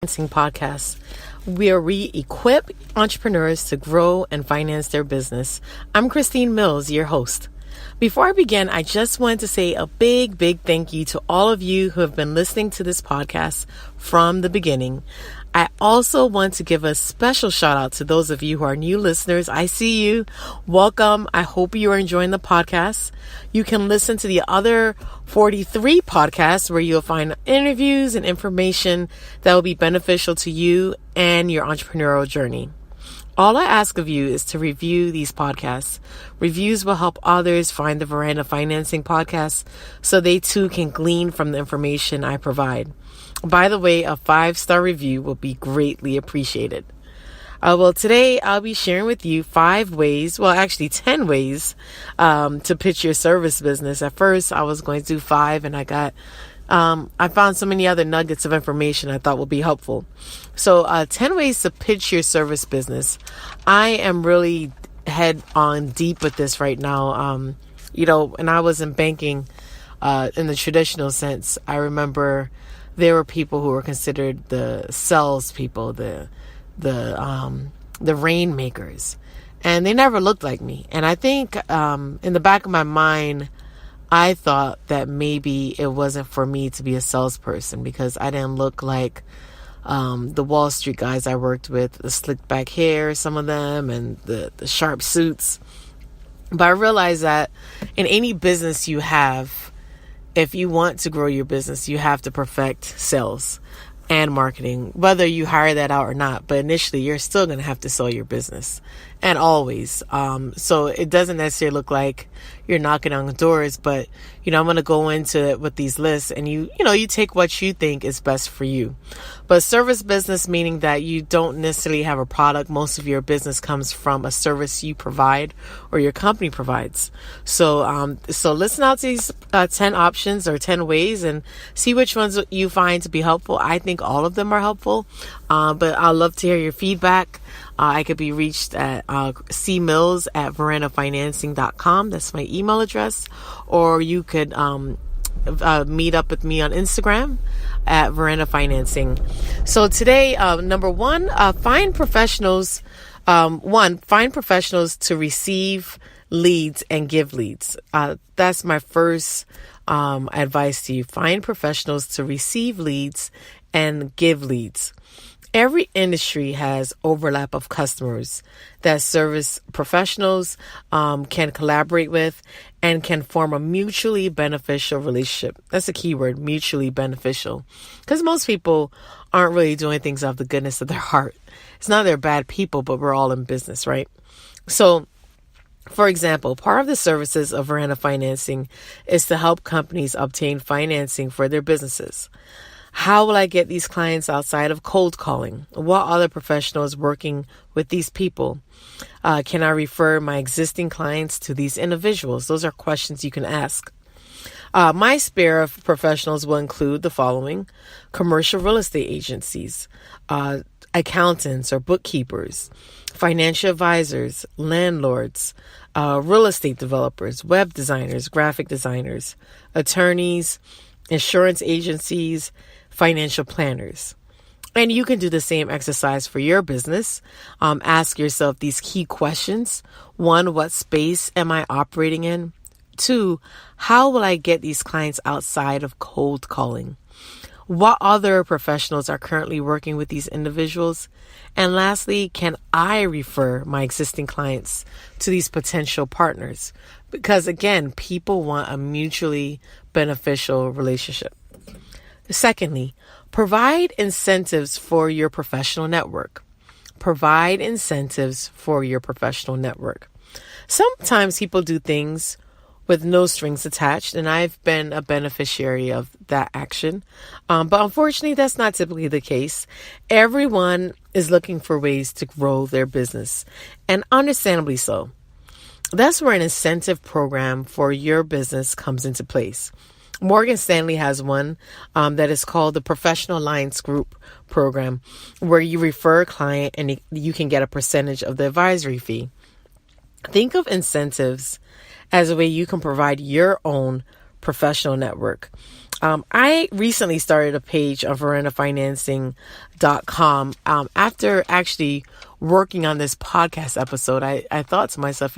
Financing Podcast, where we equip entrepreneurs to grow and finance their business. I'm Christine Mills, your host. Before I begin, I just wanted to say a big thank you to all of you who have been listening to this podcast from the beginning. I also want to give a special shout out to those of you who are new listeners. I see you. Welcome. I hope you are enjoying the podcast. You can listen to the other 43 podcasts where you'll find interviews and information that will be beneficial to you and your entrepreneurial journey. All I ask of you is to review these podcasts. Reviews will help others find the Veranda Financing Podcast so they too can glean from the information I provide. By the way, a 5-star review will be greatly appreciated. Today I'll be sharing with you 10 ways to pitch your service business. At first, I was going to do 5, and I found so many other nuggets of information I thought would be helpful. So 10 ways to pitch your service business. I am really head on deep with this right now. When I was in banking, in the traditional sense, I remember there were people who were considered the salespeople, the rainmakers, and they never looked like me. And I think in the back of my mind, I thought that maybe it wasn't for me to be a salesperson because I didn't look like the Wall Street guys I worked with, the slicked back hair, some of them, and the sharp suits. But I realized that in any business you have, if you want to grow your business, you have to perfect sales and marketing, whether you hire that out or not. But initially, you're still going to have to sell your business, and always. So it doesn't necessarily look like you're knocking on doors, but I'm going to go into it with these lists, and you take what you think is best for you. But service business, meaning that you don't necessarily have a product. Most of your business comes from a service you provide or your company provides. So listen out to these 10 options or 10 ways and see which ones you find to be helpful. I think all of them are helpful, but I'd love to hear your feedback. I could be reached at cmills@verandafinancing.com. That's my email address. Or you could meet up with me on Instagram at Veranda Financing. So today, number one, find professionals. Find professionals to receive leads and give leads. That's my first advice to you. Find professionals to receive leads and give leads. Every industry has overlap of customers that service professionals can collaborate with and can form a mutually beneficial relationship. That's a key word, mutually beneficial. Because most people aren't really doing things out of the goodness of their heart. It's not they're bad people, but we're all in business, right? So, for example, part of the services of Veranda Financing is to help companies obtain financing for their businesses. How will I get these clients outside of cold calling? What other professionals working with these people? Can I refer my existing clients to these individuals? Those are questions you can ask. My sphere of professionals will include the following: commercial real estate agencies, accountants or bookkeepers, financial advisors, landlords, real estate developers, web designers, graphic designers, attorneys, insurance agencies, financial planners. And you can do the same exercise for your business. Ask yourself these key questions. 1, what space am I operating in? 2, how will I get these clients outside of cold calling? What other professionals are currently working with these individuals? And lastly, can I refer my existing clients to these potential partners? Because again, people want a mutually beneficial relationship. Secondly, provide incentives for your professional network. Provide incentives for your professional network. Sometimes people do things with no strings attached, and I've been a beneficiary of that action. But unfortunately, that's not typically the case. Everyone is looking for ways to grow their business, and understandably so. That's where an incentive program for your business comes into place. Morgan Stanley has one that is called the Professional Alliance Group program, where you refer a client and you can get a percentage of the advisory fee. Think of incentives as a way you can provide your own professional network. I recently started a page on verandafinancing.com. After actually working on this podcast episode, I thought to myself,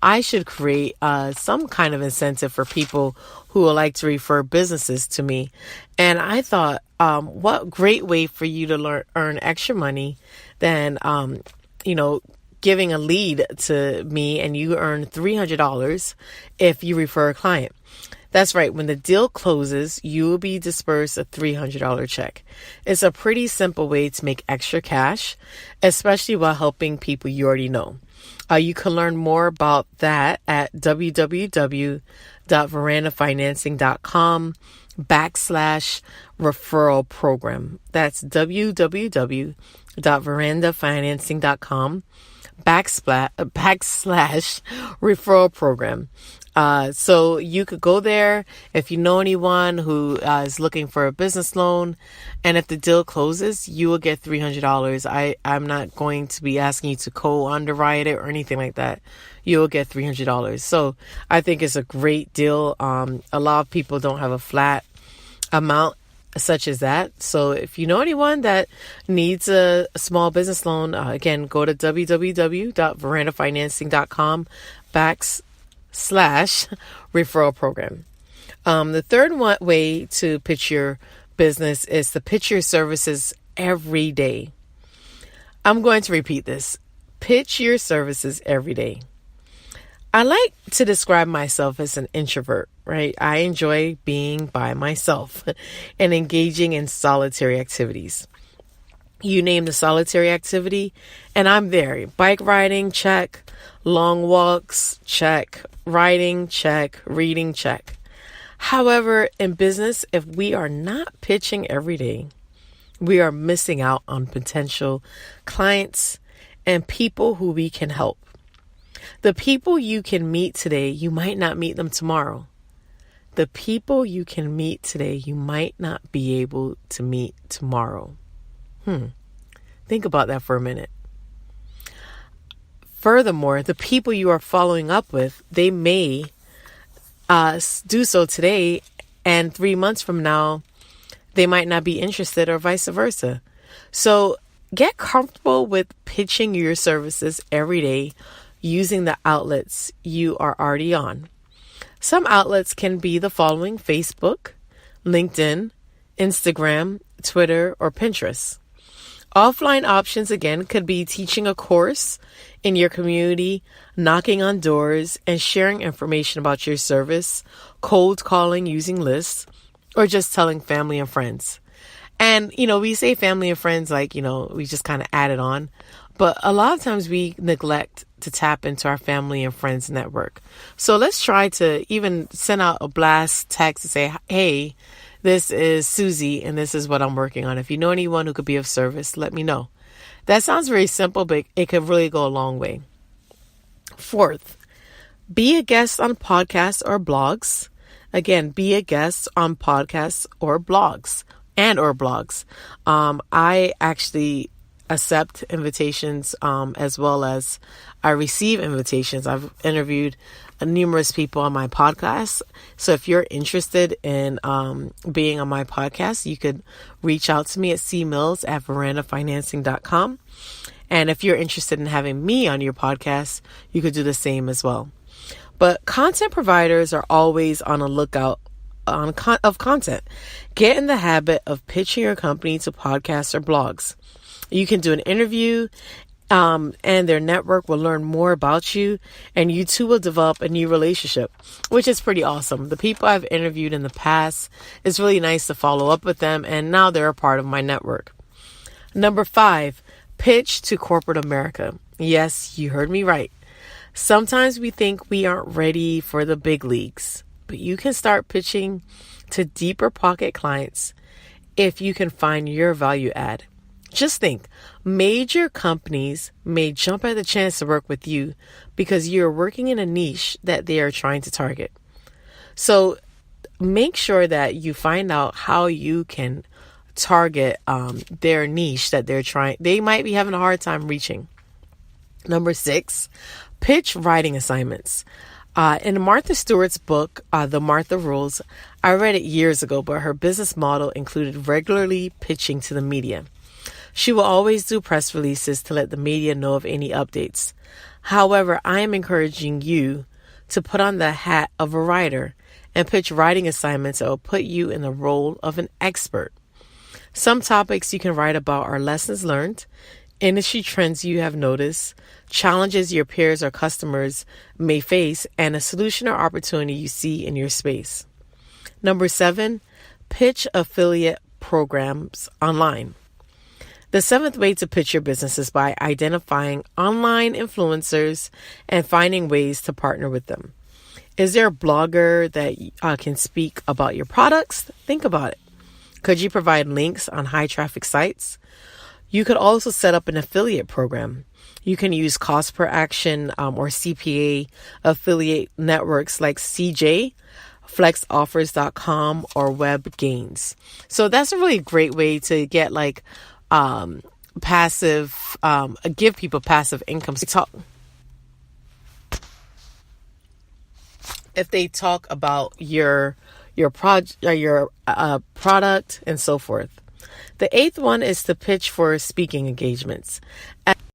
I should create some kind of incentive for people who would like to refer businesses to me. And I thought, what great way for you to earn extra money than, giving a lead to me, and you earn $300 if you refer a client. That's right. When the deal closes, you will be dispersed a $300 check. It's a pretty simple way to make extra cash, especially while helping people you already know. You can learn more about that at www.verandafinancing.com/referral program. That's www.verandafinancing.com/referral program. So you could go there if you know anyone who is looking for a business loan, and if the deal closes, you will get $300. I'm not going to be asking you to co-underwrite it or anything like that. You will get $300. So I think it's a great deal. A lot of people don't have a flat amount such as that. So if you know anyone that needs a small business loan, again, go to www.verandafinancing.com/referral program. The third way to pitch your business is to pitch your services every day. I'm going to repeat this. Pitch your services every day. I like to describe myself as an introvert, right? I enjoy being by myself and engaging in solitary activities. You name the solitary activity, and I'm there. Bike riding, check. Long walks, check. Writing, check. Reading, check. However, in business, if we are not pitching every day, we are missing out on potential clients and people who we can help. The people you can meet today, you might not meet them tomorrow. The people you can meet today, you might not be able to meet tomorrow. Think about that for a minute. Furthermore, the people you are following up with, they may do so today, and 3 months from now, they might not be interested, or vice versa. So get comfortable with pitching your services every day using the outlets you are already on. Some outlets can be the following: Facebook, LinkedIn, Instagram, Twitter, or Pinterest. Offline options, again, could be teaching a course in your community, knocking on doors, and sharing information about your service, cold calling using lists, or just telling family and friends. And, we say family and friends like, we just kind of add it on. But a lot of times we neglect to tap into our family and friends network. So let's try to even send out a blast text to say, hey, this is Susie, and this is what I'm working on. If you know anyone who could be of service, let me know. That sounds very simple, but it could really go a long way. Fourth, be a guest on podcasts or blogs. Again, be a guest on podcasts or blogs or blogs. I actually accept invitations as well as I receive invitations. I've interviewed numerous people on my podcast. So if you're interested in being on my podcast, you could reach out to me at cmills@verandafinancing.com. And if you're interested in having me on your podcast, you could do the same as well. But content providers are always on a lookout of content. Get in the habit of pitching your company to podcasts or blogs. You can do an interview, and their network will learn more about you, and you two will develop a new relationship, which is pretty awesome. The people I've interviewed in the past, it's really nice to follow up with them, and now they're a part of my network. Number 5, pitch to corporate America. Yes, you heard me right. Sometimes we think we aren't ready for the big leagues, but you can start pitching to deeper pocket clients if you can find your value add. Just think, major companies may jump at the chance to work with you because you're working in a niche that they are trying to target. So make sure that you find out how you can target their niche that they might be having a hard time reaching. Number 6, pitch writing assignments. In Martha Stewart's book, The Martha Rules, I read it years ago, but her business model included regularly pitching to the media. She will always do press releases to let the media know of any updates. However, I am encouraging you to put on the hat of a writer and pitch writing assignments that will put you in the role of an expert. Some topics you can write about are lessons learned, industry trends you have noticed, challenges your peers or customers may face, and a solution or opportunity you see in your space. Number 7, pitch affiliate programs online. The 7th way to pitch your business is by identifying online influencers and finding ways to partner with them. Is there a blogger that can speak about your products? Think about it. Could you provide links on high traffic sites? You could also set up an affiliate program. You can use cost per action or CPA affiliate networks like CJ, flexoffers.com, or WebGains. So that's a really great way to get passive, give people passive income. If they talk about your product and so forth. The 8th one is to pitch for speaking engagements.